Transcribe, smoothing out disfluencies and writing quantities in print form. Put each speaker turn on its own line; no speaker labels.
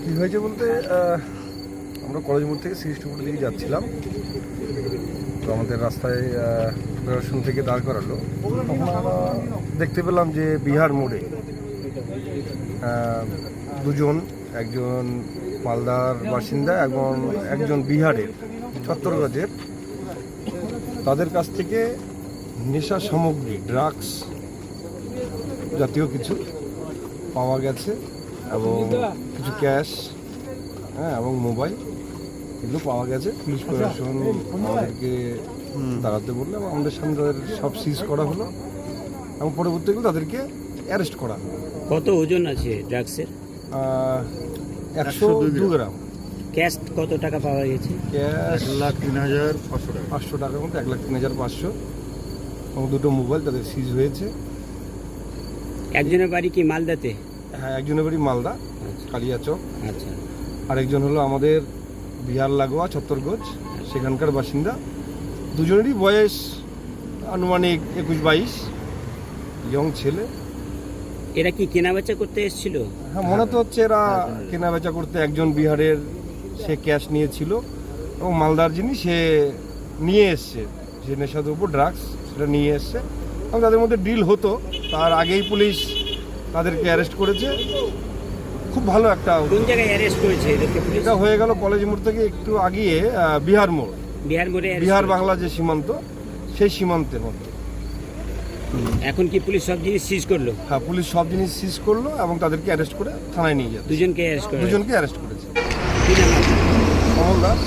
কী হয়েছে বলতে আমরা কলেজ মোড় থেকে সিরিজটুকুর দিকে যাচ্ছিলাম। তো আমাদের রাস্তায় প্রশাসন থেকে দাঁড় করালো। তখন আমরা দেখতে পেলাম যে বিহার মোড়ে দুজন, একজন মালদার বাসিন্দা এবং একজন বিহারের ছত্তরগঞ্জের, তাদের কাছ থেকে নেশা সামগ্রী, ড্রাগস জাতীয় কিছু পাওয়া গেছে এবং কিছু ক্যাশ এবং মোবাইল এগুলো পাওয়া গেছে। পুলিশ প্রশাসন আমাদেরকে দাঁড়াতে বললো এবং আমাদের সামনে সব সিজ করা হলো এবং পরবর্তীকালে তাদেরকে অ্যারেস্ট করা হলো।
কত ওজন আছে ড্রাগসের?
102 গ্রাম।
ক্যাশ কত টাকা পাওয়া গেছে?
ক্যাশ 1,03,500 টাকার মতো, 1,03,500 এবং দুটো মোবাইল তাদের সিজ হয়েছে।
একজনের বাড়ি কি মালদাতে?
হ্যাঁ, একজনের বাড়ি মালদা কালিয়াচক,
আচ্ছা।
আরেকজন হলো আমাদের বিহার লাগোয়া ছত্তরগঞ্জ, সেখানকার বাসিন্দা। দুজনেরই বয়স আনুমানিক 21-22, ইয়ং ছেলে।
এরা কি কেনাবেচা করতে এসেছিল?
হ্যাঁ, মনে তো হচ্ছে এরা কেনাবেচা করতে। একজন বিহারের, সে ক্যাশ নিয়েছিল এবং মালদার যিনি, সে নিয়ে এসছে যে নেশাদ্রব্য ড্রাগস, সেটা নিয়ে এসছে এবং তাদের মধ্যে ডিল হতো। তার আগেই পুলিশ তাদেরকে অ্যারেস্ট করেছে। খুব ভালো একটা।
কোন জায়গায় অ্যারেস্ট করেছে এদেরকে পুলিশ?
এটা হয়ে গেল কলেজ মোড় থেকে একটু আগিয়ে বিহার মোড়,
বিহার মোড়ে,
বিহার বাংলা যে সীমান্ত, সেই সীমান্তের মধ্যে।
এখন কি পুলিশ সব জিনিস সিজ করলো?
হ্যাঁ, পুলিশ সব জিনিস সিজ করলো এবং তাদেরকে অ্যারেস্ট করে থানায় নিয়ে যাচ্ছে।
দুজনকে অ্যারেস্ট করে,
দুজনকে অ্যারেস্ট করেছে।
কি নাম আপনার?
কমল দাস।